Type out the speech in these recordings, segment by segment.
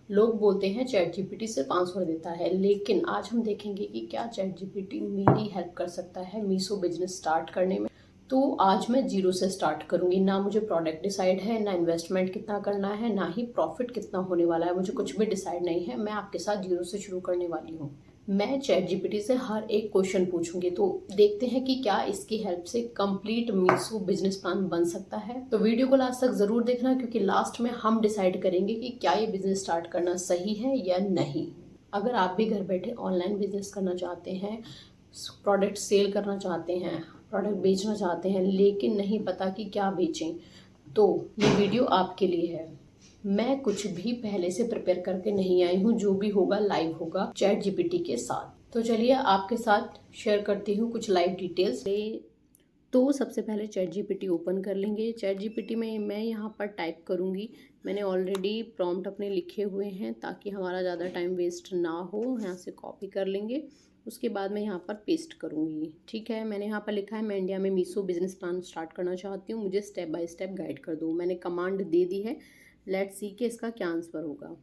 लोग बोलते हैं चैट जीपीटी सिर्फ आंसर देता है, लेकिन आज हम देखेंगे कि क्या चैट जीपीटी मेरी हेल्प कर सकता है मीशो बिजनेस स्टार्ट करने में। तो आज मैं जीरो से स्टार्ट करूंगी। ना मुझे प्रोडक्ट डिसाइड है, ना इन्वेस्टमेंट कितना करना है, ना ही प्रॉफिट कितना होने वाला है। मुझे कुछ भी डिसाइड नहीं है। मैं आपके साथ जीरो से शुरू करने वाली हूँ। मैं चैट जीपीटी से हर एक क्वेश्चन पूछूंगी, तो देखते हैं कि क्या इसकी हेल्प से कंप्लीट मीशो बिजनेस प्लान बन सकता है। तो वीडियो को लास्ट तक जरूर देखना, क्योंकि लास्ट में हम डिसाइड करेंगे कि क्या ये बिजनेस स्टार्ट करना सही है या नहीं। अगर आप भी घर बैठे ऑनलाइन बिजनेस करना चाहते हैं, प्रोडक्ट सेल करना चाहते हैं, प्रोडक्ट बेचना चाहते हैं, लेकिन नहीं पता कि क्या बेचें, तो ये वीडियो आपके लिए है। मैं कुछ भी पहले से प्रिपेयर करके नहीं आई हूँ। जो भी होगा लाइव होगा चैट जीपीटी के साथ। तो चलिए आपके साथ शेयर करती हूँ कुछ लाइव डिटेल्स। तो सबसे पहले चैट जीपीटी ओपन कर लेंगे। चैट जीपीटी में मैं यहाँ पर टाइप करूँगी। मैंने ऑलरेडी प्रॉम्प्ट अपने लिखे हुए हैं ताकि हमारा ज़्यादा टाइम वेस्ट ना हो। यहाँ से कॉपी कर लेंगे, उसके बाद मैं यहाँ पर पेस्ट करूँगी। ठीक है, मैंने यहाँ पर लिखा है मैं इंडिया में मीशो बिजनेस प्लान स्टार्ट करना चाहती हूँ, मुझे स्टेप बाय स्टेप गाइड कर दो। मैंने कमांड दे दी है। लेट्स सी कि इसका क्या आंसर होगा।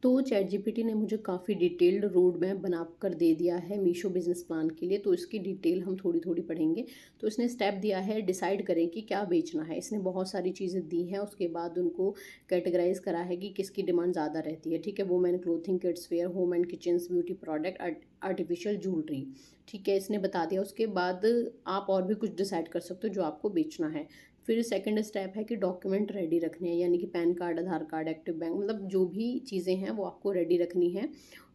तो चैट जीपीटी ने मुझे काफ़ी डिटेल्ड रोड मैप बना कर दे दिया है मीशो बिजनेस प्लान के लिए। तो इसकी डिटेल हम थोड़ी थोड़ी पढ़ेंगे। तो इसने स्टेप दिया है डिसाइड करें कि क्या बेचना है। इसने बहुत सारी चीज़ें दी हैं, उसके बाद उनको कैटेगराइज करा है कि किसकी डिमांड ज़्यादा रहती है। ठीक है, women clothing, kids where, home and kitchens, beauty product, artificial jewellery. ठीक है, इसने बता दिया। उसके बाद आप और भी कुछ डिसाइड कर सकते हो जो आपको बेचना है। फिर सेकंड स्टेप है कि डॉक्यूमेंट रेडी रखने हैं, यानी कि पैन कार्ड, आधार कार्ड, एक्टिव बैंक, मतलब जो भी चीज़ें हैं वो आपको रेडी रखनी है।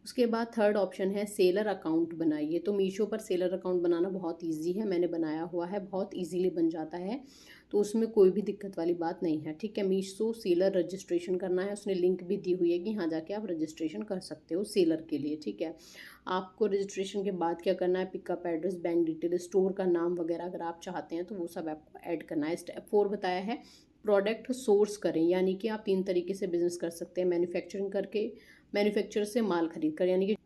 उसके बाद थर्ड ऑप्शन है सेलर अकाउंट बनाइए। तो मीशो पर सेलर अकाउंट बनाना बहुत इजी है, मैंने बनाया हुआ है, बहुत इजीली बन जाता है। तो उसमें कोई भी दिक्कत वाली बात नहीं है। ठीक है, मीशो सेलर रजिस्ट्रेशन करना है। उसने लिंक भी दी हुई है कि यहाँ जाके आप रजिस्ट्रेशन कर सकते हो सेलर के लिए। ठीक है, आपको रजिस्ट्रेशन के बाद क्या करना है, pickup address, bank detail, store का नाम वगैरह अगर आप चाहते हैं तो वो सब आपको ऐड करना है। स्टेप 4 बताया है प्रोडक्ट सोर्स करें, यानी कि आप 3 तरीके से बिजनेस कर सकते हैं। मैन्युफैक्चरिंग करके, मैन्युफैक्चर से माल खरीद कर, यानी कि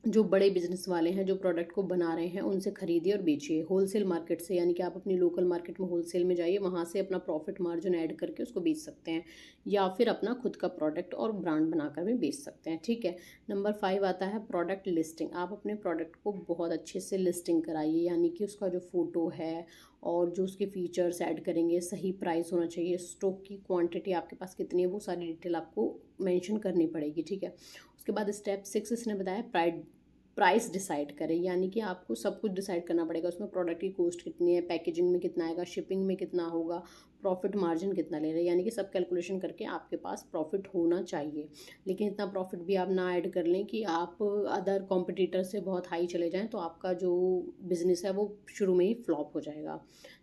जो बड़े बिजनेस वाले हैं जो प्रोडक्ट को बना रहे हैं उनसे खरीदिए और बेचिए। होलसेल मार्केट से, यानी कि आप अपनी लोकल मार्केट में होलसेल में जाइए, वहाँ से अपना प्रॉफिट मार्जिन ऐड करके उसको बेच सकते हैं, या फिर अपना खुद का प्रोडक्ट और ब्रांड बनाकर भी बेच सकते हैं। ठीक है, नंबर 5 आता है प्रोडक्ट लिस्टिंग। आप अपने प्रोडक्ट को बहुत अच्छे से लिस्टिंग कराइए, यानी कि उसका जो फ़ोटो है और जो उसके फीचर्स ऐड करेंगे, सही प्राइस होना चाहिए, स्टॉक की क्वांटिटी आपके पास कितनी है, वो सारी डिटेल आपको मेंशन करनी पड़ेगी। ठीक है, उसके बाद स्टेप 6 इसने बताया प्राइस डिसाइड करें, यानी कि आपको सब कुछ डिसाइड करना पड़ेगा। उसमें प्रोडक्ट की कॉस्ट कितनी है, पैकेजिंग में कितना आएगा, शिपिंग में कितना होगा, प्रॉफिट मार्जिन कितना ले रहे हैं, यानी कि सब कैलकुलेशन करके आपके पास प्रॉफिट होना चाहिए। लेकिन इतना प्रॉफिट भी आप ना ऐड कर लें कि आप अदर कॉम्पिटिटर से बहुत हाई चले जाएं, तो आपका जो बिजनेस है वो शुरू में ही फ्लॉप हो जाएगा।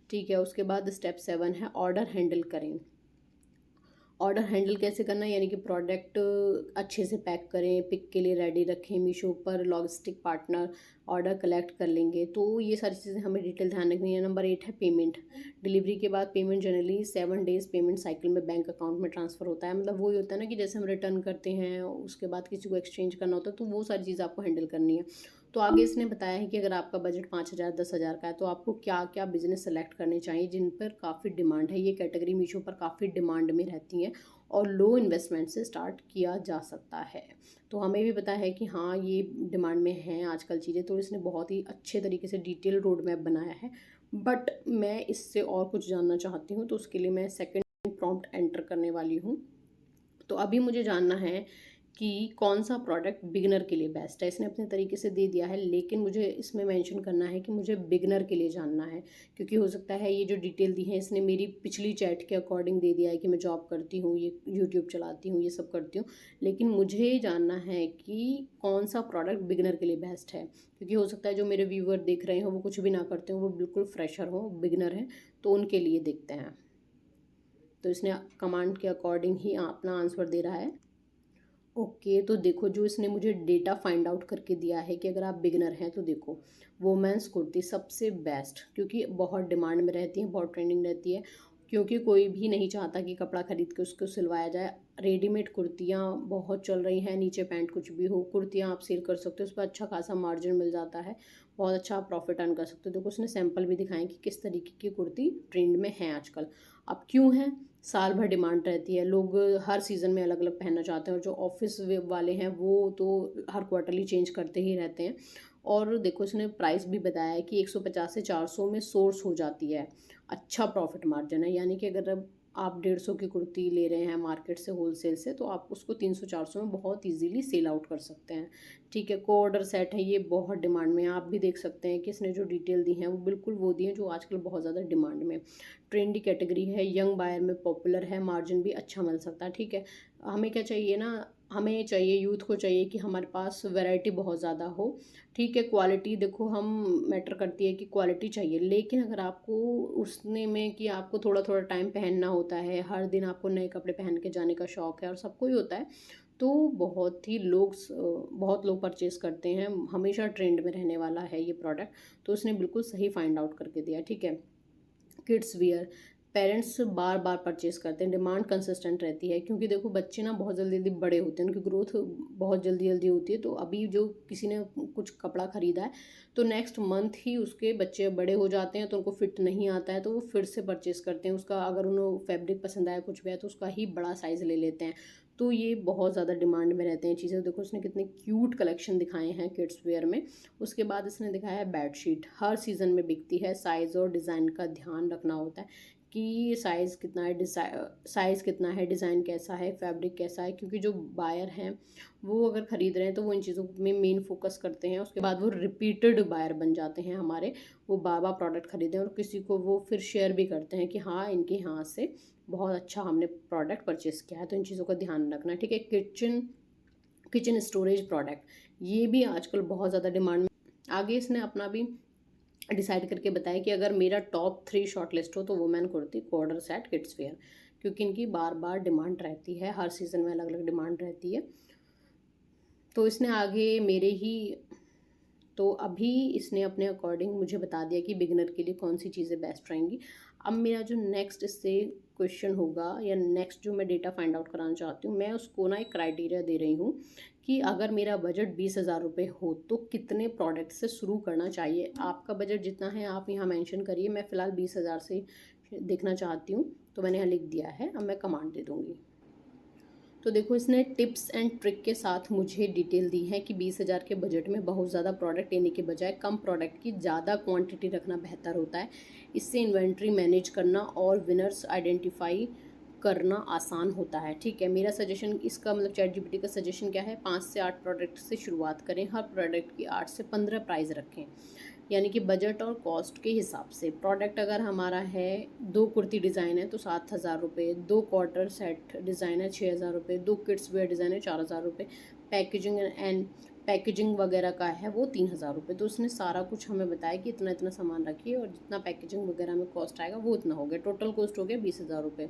ठीक है, उसके बाद स्टेप 7 है ऑर्डर हैंडल करें। ऑर्डर हैंडल कैसे करना है, यानी कि प्रोडक्ट अच्छे से पैक करें, पिक के लिए रेडी रखें। मीशो पर लॉजिस्टिक पार्टनर ऑर्डर कलेक्ट कर लेंगे। तो ये सारी चीज़ें हमें डिटेल ध्यान रखनी है। नंबर 8 है पेमेंट। डिलीवरी के बाद payment generally 7 days payment cycle में बैंक अकाउंट में ट्रांसफ़र होता है। मतलब वही होता है ना कि जैसे हम रिटर्न करते हैं, उसके बाद किसी को एक्सचेंज करना होता है, तो वो सारी चीज़ आपको हैंडल करनी है। तो आगे इसने बताया है कि अगर आपका बजट 5,000 10,000 का है तो आपको क्या क्या बिजनेस सेलेक्ट करने चाहिए जिन पर काफ़ी डिमांड है। ये कैटेगरी मीशो पर काफ़ी डिमांड में रहती हैं और लो इन्वेस्टमेंट से स्टार्ट किया जा सकता है। तो हमें भी पता है कि हाँ ये डिमांड में हैं आजकल चीज़ें। तो इसने बहुत ही अच्छे तरीके से डिटेल रोड मैप बनाया है। बट मैं इससे और कुछ जानना चाहती हूँ, तो उसके लिए मैं सेकंड प्रॉम्प्ट एंटर करने वाली हूँ। तो अभी मुझे जानना है कि कौन सा प्रोडक्ट बिगिनर के लिए बेस्ट है। इसने अपने तरीके से दे दिया है, लेकिन मुझे इसमें मेंशन करना है कि मुझे बिगिनर के लिए जानना है, क्योंकि हो सकता है ये जो डिटेल दी है इसने मेरी पिछली चैट के अकॉर्डिंग दे दिया है कि मैं जॉब करती हूँ, ये यूट्यूब चलाती हूँ, ये सब करती हूँ। लेकिन मुझे जानना है कि कौन सा प्रोडक्ट बिगिनर के लिए बेस्ट है, क्योंकि हो सकता है जो मेरे व्यूअर देख रहे हो वो कुछ भी ना करते हो, वो बिल्कुल फ्रेशर हो, बिगिनर हैं, तो उनके लिए देखते हैं। तो इसने कमांड के अकॉर्डिंग ही अपना आंसर दे रहा है। ओके, तो देखो जो इसने मुझे डेटा फाइंड आउट करके दिया है कि अगर आप बिगिनर हैं तो देखो वोमेंस कुर्ती सबसे बेस्ट, क्योंकि बहुत डिमांड में रहती है, बहुत ट्रेंडिंग रहती है, क्योंकि कोई भी नहीं चाहता कि कपड़ा खरीद के उसको सिलवाया जाए। रेडीमेड कुर्तियाँ बहुत चल रही हैं, नीचे पैंट कुछ भी हो, कुर्तियाँ आप सेल कर सकते हो, उस पर अच्छा खासा मार्जिन मिल जाता है, बहुत अच्छा प्रॉफिट अर्न कर सकते हो। देखो उसने सैंपल भी दिखाएं कि किस तरीके की कुर्ती ट्रेंड में है आजकल। अब क्यों है, साल भर डिमांड रहती है, लोग हर सीज़न में अलग अलग पहनना चाहते हैं, और जो ऑफिस वाले हैं वो तो हर क्वार्टरली चेंज करते ही रहते हैं। और देखो इसने प्राइस भी बताया है कि 150 से 400 में सोर्स हो जाती है। अच्छा प्रॉफिट मार्जिन है, यानी कि अगर अब आप 150 की कुर्ती ले रहे हैं मार्केट से होलसेल से, तो आप उसको 300-400 में बहुत इजीली सेल आउट कर सकते हैं। ठीक है, को ऑर्डर सेट है, ये बहुत डिमांड में है। आप भी देख सकते हैं कि इसने जो डिटेल दी है वो बिल्कुल वो दी है जो आजकल बहुत ज़्यादा डिमांड में। ट्रेंडी कैटेगरी है, यंग बायर में पॉपुलर है, मार्जिन भी अच्छा मिल सकता है। ठीक है, हमें क्या चाहिए ना, हमें चाहिए, यूथ को चाहिए कि हमारे पास वैरायटी बहुत ज़्यादा हो। ठीक है, क्वालिटी देखो हम मैटर करती है कि क्वालिटी चाहिए, लेकिन अगर आपको उसने में कि आपको थोड़ा थोड़ा टाइम पहनना होता है, हर दिन आपको नए कपड़े पहन के जाने का शौक़ है और सबको ही होता है, तो बहुत लोग परचेस करते हैं। हमेशा ट्रेंड में रहने वाला है ये प्रोडक्ट, तो उसने बिल्कुल सही फाइंड आउट करके दिया। ठीक है, किड्स वियर, पेरेंट्स बार बार परचेज करते हैं, डिमांड कंसिस्टेंट रहती है, क्योंकि देखो बच्चे ना बहुत जल्दी जल्दी बड़े होते हैं, उनकी ग्रोथ बहुत जल्दी जल्दी होती है। तो अभी जो किसी ने कुछ कपड़ा खरीदा है, तो नेक्स्ट मंथ ही उसके बच्चे बड़े हो जाते हैं, तो उनको फिट नहीं आता है, तो वो फिर से परचेज करते हैं उसका। अगर उन्हें फैब्रिक पसंद आया, कुछ भी है, तो उसका ही बड़ा साइज़ ले लेते हैं। तो ये बहुत ज़्यादा डिमांड में रहते हैं चीज़ें। देखो उसने कितने क्यूट कलेक्शन दिखाए हैं किड्स वेयर में। उसके बाद इसने दिखाया है बेडशीट, हर सीज़न में बिकती है। साइज़ और डिज़ाइन का ध्यान रखना होता है कि साइज़ कितना है, साइज़ कितना है, डिज़ाइन कैसा है, फैब्रिक कैसा है, क्योंकि जो बायर हैं वो अगर ख़रीद रहे हैं तो वो इन चीज़ों में मेन फोकस करते हैं। उसके बाद वो रिपीटेड बायर बन जाते हैं हमारे, वो बार बार प्रोडक्ट खरीदें और किसी को वो फिर शेयर भी करते हैं कि हाँ इनके यहाँ से बहुत अच्छा हमने प्रोडक्ट परचेज़ किया है। तो इन चीज़ों का ध्यान रखना। ठीक है, किचन किचन स्टोरेज प्रोडक्ट, ये भी आजकल बहुत ज़्यादा डिमांड में। आगे इसने अपना भी डिसाइड करके बताया कि अगर मेरा टॉप 3 शॉर्ट लिस्ट हो तो women kurti, coord set, kids wear, क्योंकि इनकी बार बार डिमांड रहती है, हर सीज़न में अलग अलग डिमांड रहती है। तो इसने आगे मेरे ही तो अभी इसने अपने अकॉर्डिंग मुझे बता दिया कि बिगिनर के लिए कौन सी चीज़ें बेस्ट रहेंगी। अब मेरा जो नेक्स्ट इससे क्वेश्चन होगा या नेक्स्ट जो मैं डेटा फाइंड आउट कराना चाहती हूँ, मैं उसको ना एक क्राइटेरिया दे रही हूँ कि अगर मेरा बजट 20,000 रुपये हो तो कितने प्रोडक्ट से शुरू करना चाहिए। आपका बजट जितना है आप यहाँ मेंशन करिए। मैं फ़िलहाल 20,000 से देखना चाहती हूँ, तो मैंने यहाँ लिख दिया है। अब मैं कमांड दे दूँगी। तो देखो इसने टिप्स एंड ट्रिक के साथ मुझे डिटेल दी है कि 20,000 के बजट में बहुत ज़्यादा प्रोडक्ट लेने के बजाय कम प्रोडक्ट की ज़्यादा क्वांटिटी रखना बेहतर होता है। इससे इन्वेंट्री मैनेज करना और विनर्स आइडेंटिफाई करना आसान होता है। ठीक है, मेरा सजेशन इसका मतलब चैट जीपीटी का सजेशन क्या है, 5 से 8 प्रोडक्ट से शुरुआत करें, हर प्रोडक्ट की 8 से 15 प्राइस रखें, यानी कि बजट और कॉस्ट के हिसाब से। प्रोडक्ट अगर हमारा है 2 कुर्ती डिज़ाइन है तो 7,000 रुपये, 2 क्वार्टर सेट डिज़ाइन है 6,000 रुपये, 2 किड्स वेयर डिज़ाइन है 4,000 रुपये, पैकेजिंग वगैरह का है वो 3,000 रुपये। तो उसने सारा कुछ हमें बताया कि इतना इतना सामान रखिए और जितना पैकेजिंग वगैरह में कॉस्ट आएगा वो इतना हो गया, टोटल कॉस्ट हो गया 20,000 रुपये।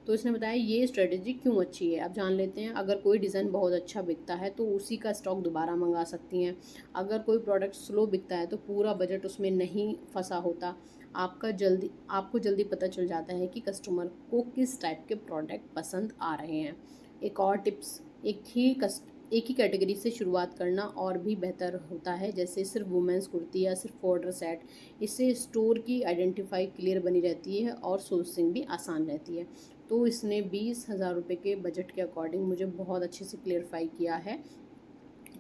तो इसने बताया ये स्ट्रेटजी क्यों अच्छी है। अब जान लेते हैं। अगर कोई डिज़ाइन बहुत अच्छा बिकता है तो उसी का स्टॉक दोबारा मंगा सकती हैं। अगर कोई प्रोडक्ट स्लो बिकता है तो पूरा बजट उसमें नहीं फंसा होता। आपको जल्दी पता चल जाता है कि कस्टमर को किस टाइप के प्रोडक्ट पसंद आ रहे हैं। एक और टिप्स, एक ही कैटेगरी से शुरुआत करना और भी बेहतर होता है, जैसे सिर्फ वुमेंस कुर्ती या सिर्फ ऑर्डर सेट। इससे स्टोर की आइडेंटिफाई क्लियर बनी रहती है और सोर्सिंग भी आसान रहती है। तो इसने 20,000 रुपये के बजट के अकॉर्डिंग मुझे बहुत अच्छे से क्लियरफाई किया है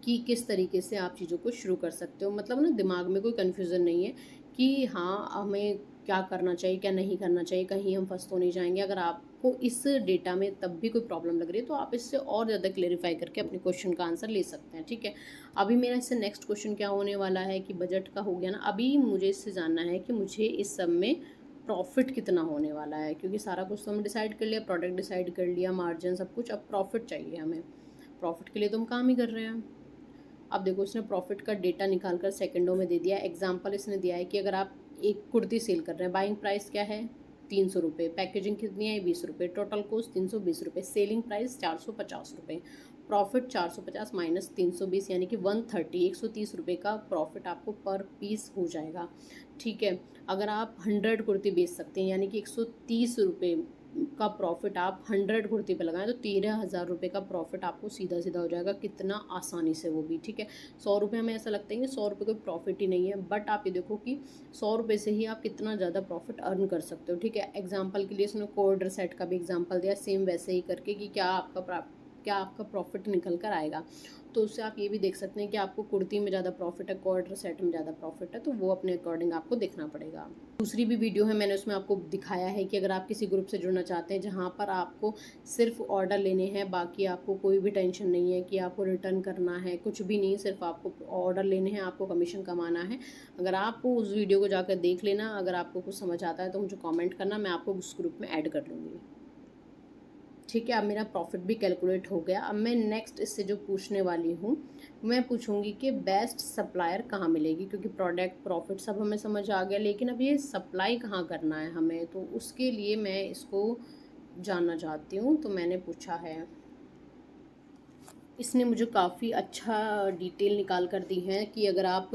कि किस तरीके से आप चीज़ों को शुरू कर सकते हो। मतलब ना दिमाग में कोई कन्फ्यूज़न नहीं है कि हाँ हमें क्या करना चाहिए, क्या नहीं करना चाहिए, कहीं हम फंस तो नहीं जाएंगे। अगर आपको इस डेटा में तब भी कोई प्रॉब्लम लग रही है तो आप इससे और ज़्यादा क्लेरिफाई करके अपने क्वेश्चन का आंसर ले सकते हैं। ठीक है, अभी मेरा इससे नेक्स्ट क्वेश्चन क्या होने वाला है कि बजट का हो गया ना, अभी मुझे इससे जानना है कि मुझे इस सब में प्रॉफिट कितना होने वाला है, क्योंकि सारा कुछ तो हमने डिसाइड कर लिया, प्रोडक्ट डिसाइड कर लिया, मार्जिन सब कुछ। अब प्रॉफिट चाहिए हमें। प्रॉफिट के लिए तो हम काम ही कर रहे हैं। अब देखो इसने प्रॉफिट का डेटा निकाल कर सेकंडों में दे दिया। एग्जांपल इसने दिया है कि अगर आप एक कुर्ती सेल कर रहे हैं, बाइंग प्राइस क्या है 300 रुपये, पैकेजिंग कितनी है 20 रुपये, टोटल कॉस्ट 320 रुपये, सेलिंग प्राइस 450 रुपये, प्रॉफिट 450 माइनस 320 यानी कि 130, 130 रुपये का प्रॉफिट आपको पर पीस हो जाएगा। ठीक है, अगर आप 100 कुर्ती बेच सकते हैं यानी कि 130 रुपये का प्रॉफिट आप 100 कुर्ती पे लगाएं तो 13,000 रुपये का प्रॉफिट आपको सीधा सीधा हो जाएगा, कितना आसानी से, वो भी ठीक है। 100 रुपये हमें ऐसा लगता है कि 100 रुपये कोई प्रॉफिट ही नहीं है, बट आप ये देखो कि 100 रुपये से ही आप कितना ज़्यादा प्रॉफिट अर्न कर सकते हो, ठीक है। एग्जाम्पल के लिए इसने कोड सेट का भी एग्जाम्पल दिया, सेम वैसे ही करके कि क्या आपका प्रॉफिट निकल कर आएगा। तो उससे आप ये भी देख सकते हैं कि आपको कुर्ती में ज़्यादा प्रॉफिट है, क्वार्टर सेट में ज़्यादा प्रॉफिट है, तो वो अपने अकॉर्डिंग आपको देखना पड़ेगा। दूसरी भी वीडियो है, मैंने उसमें आपको दिखाया है कि अगर आप किसी ग्रुप से जुड़ना चाहते हैं जहाँ पर आपको सिर्फ ऑर्डर लेने हैं, बाकी आपको कोई भी टेंशन नहीं है कि आपको रिटर्न करना है, कुछ भी नहीं, सिर्फ आपको ऑर्डर लेने हैं, आपको कमीशन कमाना है। अगर आप उस वीडियो को जाकर देख लेना, अगर आपको कुछ समझ आता है तो मुझे कॉमेंट करना, मैं आपको उस ग्रुप में ऐड कर लूँगी, ठीक है। अब मेरा प्रॉफिट भी कैलकुलेट हो गया। अब मैं नेक्स्ट इससे जो पूछने वाली हूँ, मैं पूछूंगी कि बेस्ट सप्लायर कहाँ मिलेगी, क्योंकि प्रोडक्ट प्रॉफिट सब हमें समझ आ गया, लेकिन अब ये सप्लाई कहाँ करना है हमें, तो उसके लिए मैं इसको जानना चाहती हूँ। तो मैंने पूछा है, इसने मुझे काफ़ी अच्छा डिटेल निकाल कर दी है कि अगर आप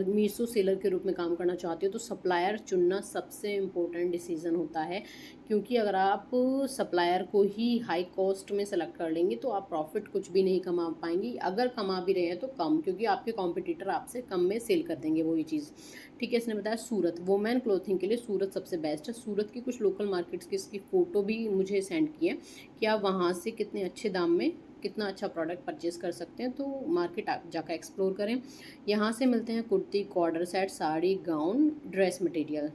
मीशो सेलर के रूप में काम करना चाहते हो तो सप्लायर चुनना सबसे इम्पोर्टेंट डिसीज़न होता है, क्योंकि अगर आप सप्लायर को ही हाई कॉस्ट में सेलेक्ट कर लेंगे तो आप प्रॉफिट कुछ भी नहीं कमा पाएंगे, अगर कमा भी रहे हैं तो कम, क्योंकि आपके कॉम्पिटिटर आपसे कम में सेल कर देंगे वही चीज़, ठीक है। इसने बताया सूरत, वोमेन क्लोथिंग के लिए सूरत सबसे बेस्ट है। सूरत की कुछ लोकल मार्केट्स की इसकी फ़ोटो भी मुझे सेंड की है कि आप वहाँ से कितने अच्छे दाम में कितना अच्छा प्रोडक्ट परचेज़ कर सकते हैं, तो मार्केट आप जाकर एक्सप्लोर करें। यहाँ से मिलते हैं kurti, coord set, sari, gown, dress material.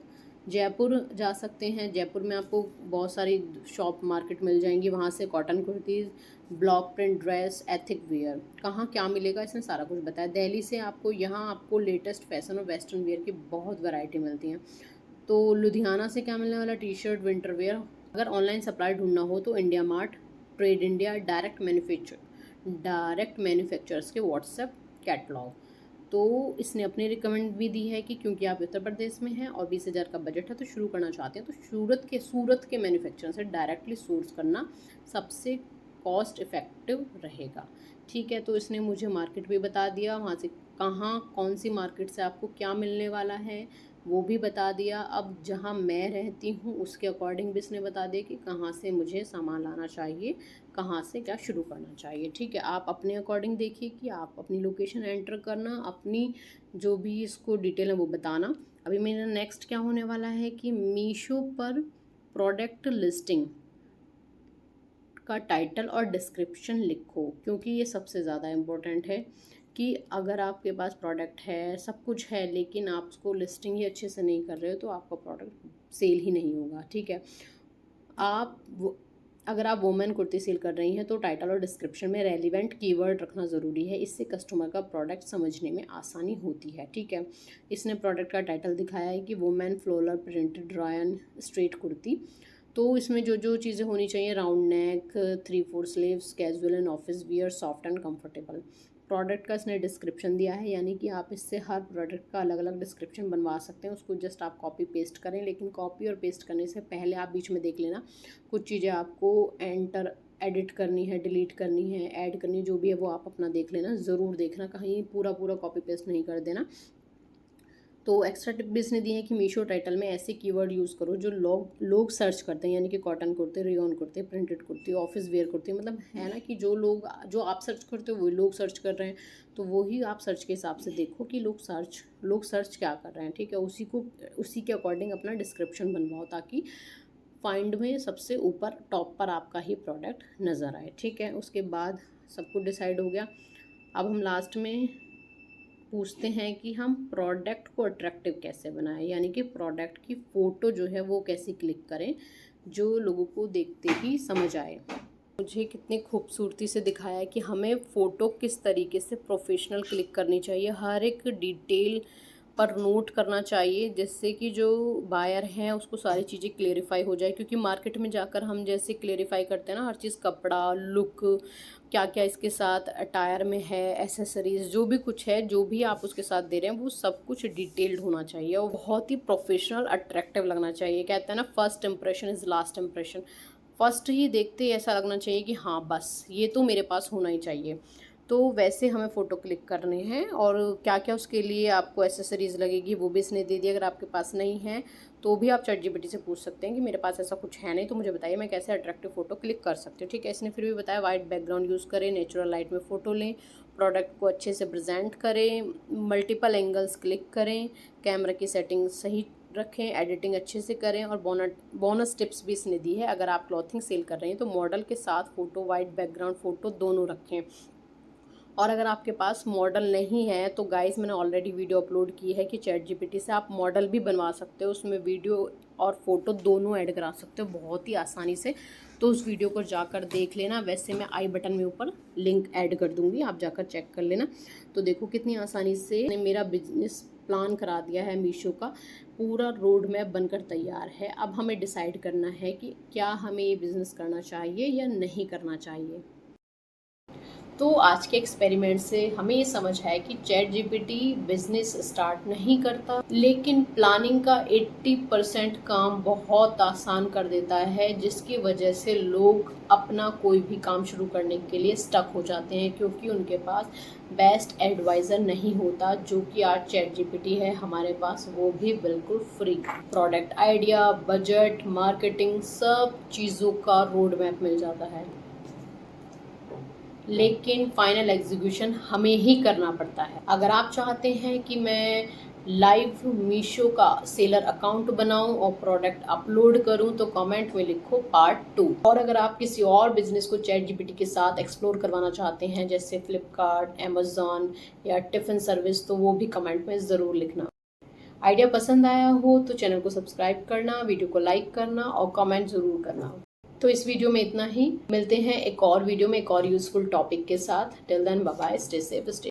Jaipur जा सकते हैं, जयपुर में आपको बहुत सारी शॉप मार्केट मिल जाएंगी, वहाँ से cotton kurtis, block print dress, ethic wear, कहाँ क्या मिलेगा इसने सारा कुछ बताया। दिल्ली से आपको लेटेस्ट फैशन और वेस्टर्न वेयर की बहुत वैरायटी मिलती हैं। तो लुधियाना से क्या मिलने वाला, टी शर्ट, विंटर वेयर। अगर ऑनलाइन सप्लाई ढूंढना हो तो India mart, trade India, direct manufacturers के व्हाट्सएप कैटलॉग। तो इसने अपनी रिकमेंड भी दी है कि क्योंकि आप उत्तर प्रदेश में हैं और 20,000 का बजट है तो शुरू करना चाहते हैं, तो सूरत के मैन्युफैक्चरर से डायरेक्टली सोर्स करना सबसे कॉस्ट इफ़ेक्टिव रहेगा, ठीक है। तो इसने मुझे मार्केट भी बता दिया, वहाँ से कहाँ कौन सी मार्केट से आपको क्या मिलने वाला है वो भी बता दिया। अब जहाँ मैं रहती हूँ उसके अकॉर्डिंग भी इसने बता दिया कि कहाँ से मुझे सामान लाना चाहिए, कहाँ से क्या शुरू करना चाहिए, ठीक है। आप अपने अकॉर्डिंग देखिए कि आप अपनी लोकेशन एंटर करना, अपनी जो भी इसको डिटेल है वो बताना। अभी मेरा नेक्स्ट क्या होने वाला है कि मीशो पर प्रोडक्ट लिस्टिंग का टाइटल और डिस्क्रिप्शन लिखो, क्योंकि ये सबसे ज़्यादा इम्पोर्टेंट है कि अगर आपके पास प्रोडक्ट है, सब कुछ है, लेकिन आप उसको लिस्टिंग ही अच्छे से नहीं कर रहे हो तो आपका प्रोडक्ट सेल ही नहीं होगा, ठीक है। अगर आप वुमेन कुर्ती सेल कर रही हैं तो टाइटल और डिस्क्रिप्शन में रेलिवेंट कीवर्ड रखना ज़रूरी है, इससे कस्टमर का प्रोडक्ट समझने में आसानी होती है, ठीक है। इसने प्रोडक्ट का टाइटल दिखाया है कि women floral printed rayon straight kurti. तो इसमें जो जो चीज़ें होनी चाहिए, round neck, 3/4 sleeves, casual and office wear, soft and comfortable. Product का इसने डिस्क्रिप्शन दिया है, यानी कि आप इससे हर प्रोडक्ट का अलग अलग डिस्क्रिप्शन बनवा सकते हैं, उसको जस्ट आप कॉपी पेस्ट करें, लेकिन कॉपी और पेस्ट करने से पहले आप बीच में देख लेना, कुछ चीज़ें आपको एडिट करनी है, डिलीट करनी है, ऐड करनी, जो भी है वो आप अपना देख लेना, ज़रूर देखना, कहीं पूरा कॉपी पेस्ट नहीं कर देना। तो एक्स्ट्रा टिप भी इसने दी है कि मीशो टाइटल में ऐसे कीवर्ड यूज़ करो जो लोग सर्च करते हैं, यानी कि कॉटन कुर्ते, रेयॉन कुर्ते, printed kurti, office where kurti, मतलब है ना कि जो आप सर्च करते हो वही लोग सर्च कर रहे हैं, तो वही आप सर्च के हिसाब से देखो कि लोग सर्च क्या कर रहे हैं, ठीक है। उसी के अकॉर्डिंग अपना डिस्क्रिप्शन बनवाओ ताकि फाइंड में सबसे ऊपर टॉप पर आपका ही प्रोडक्ट नज़र आए, ठीक है। उसके बाद सब कुछ डिसाइड हो गया। अब हम लास्ट में पूछते हैं कि हम प्रोडक्ट को अट्रैक्टिव कैसे बनाएं, यानी कि प्रोडक्ट की फ़ोटो जो है वो कैसे क्लिक करें जो लोगों को देखते ही समझ आए। मुझे कितनी खूबसूरती से दिखाया है कि हमें फ़ोटो किस तरीके से प्रोफेशनल क्लिक करनी चाहिए, हर एक डिटेल पर नोट करना चाहिए, जिससे कि जो बायर हैं उसको सारी चीज़ें क्लेरिफाई हो जाए, क्योंकि मार्केट में जाकर हम जैसे क्लेरिफाई करते हैं ना हर चीज़, कपड़ा, लुक, क्या क्या इसके साथ अटायर में है, एसेसरीज़, जो भी कुछ है, जो भी आप उसके साथ दे रहे हैं वो सब कुछ डिटेल्ड होना चाहिए और बहुत ही प्रोफेशनल अट्रैक्टिव लगना चाहिए। कहते हैं ना, first impression is last impression, first ही देखते ही ऐसा लगना चाहिए कि हाँ बस ये तो मेरे पास होना ही चाहिए। तो वैसे हमें फ़ोटो क्लिक करने हैं और क्या क्या उसके लिए आपको एसेसरीज़ लगेगी वो भी इसने दे दी। अगर आपके पास नहीं है तो भी आप ChatGPT से पूछ सकते हैं कि मेरे पास ऐसा कुछ है नहीं, तो मुझे बताइए मैं कैसे अट्रैक्टिव फ़ोटो क्लिक कर सकती हूँ। ठीक है, इसने फिर भी बताया वाइट बैकग्राउंड यूज़ करें, नेचुरल लाइट में फ़ोटो लें, प्रोडक्ट को अच्छे से प्रेजेंट करें, मल्टीपल एंगल्स क्लिक करें, कैमरा की सेटिंग सही रखें, एडिटिंग अच्छे से करें। और बोनस टिप्स भी इसने दी है, अगर आप क्लॉथिंग सेल कर रहे हैं तो मॉडल के साथ फ़ोटो, वाइट बैकग्राउंड फ़ोटो दोनों रखें। और अगर आपके पास मॉडल नहीं है तो गाइस मैंने ऑलरेडी वीडियो अपलोड की है कि ChatGPT से आप मॉडल भी बनवा सकते हो, उसमें वीडियो और फोटो दोनों ऐड करा सकते हो बहुत ही आसानी से। तो उस वीडियो को जाकर देख लेना, वैसे मैं आई बटन में ऊपर लिंक ऐड कर दूंगी, आप जाकर चेक कर लेना। तो देखो कितनी आसानी से मेरा बिजनेस प्लान करा दिया है मीशो का, पूरा रोड मैप बनकर तैयार है। अब हमें डिसाइड करना है कि क्या हमें ये बिज़नेस करना चाहिए या नहीं करना चाहिए। तो आज के एक्सपेरिमेंट से हमें ये समझ है कि ChatGPT बिजनेस स्टार्ट नहीं करता, लेकिन प्लानिंग का 80% काम बहुत आसान कर देता है, जिसकी वजह से लोग अपना कोई भी काम शुरू करने के लिए स्टक हो जाते हैं, क्योंकि उनके पास बेस्ट एडवाइज़र नहीं होता, जो कि आज ChatGPT है हमारे पास, वो भी बिल्कुल free. Product idea, budget, marketing, सब चीज़ों का रोड मैप मिल जाता है, लेकिन फाइनल एग्जीक्यूशन हमें ही करना पड़ता है। अगर आप चाहते हैं कि मैं लाइव मीशो का सेलर अकाउंट बनाऊं और प्रोडक्ट अपलोड करूं तो कमेंट में लिखो पार्ट 2। और अगर आप किसी और बिजनेस को ChatGPT के साथ एक्सप्लोर करवाना चाहते हैं, जैसे फ्लिपकार्ट, अमेजोन या टिफ़िन सर्विस, तो वो भी कमेंट में ज़रूर लिखना। आइडिया पसंद आया हो तो चैनल को सब्सक्राइब करना, वीडियो को लाइक करना और कमेंट ज़रूर करना। तो इस वीडियो में इतना ही, मिलते हैं एक और वीडियो में एक और यूजफुल टॉपिक के साथ। Till then bye bye, stay safe, stay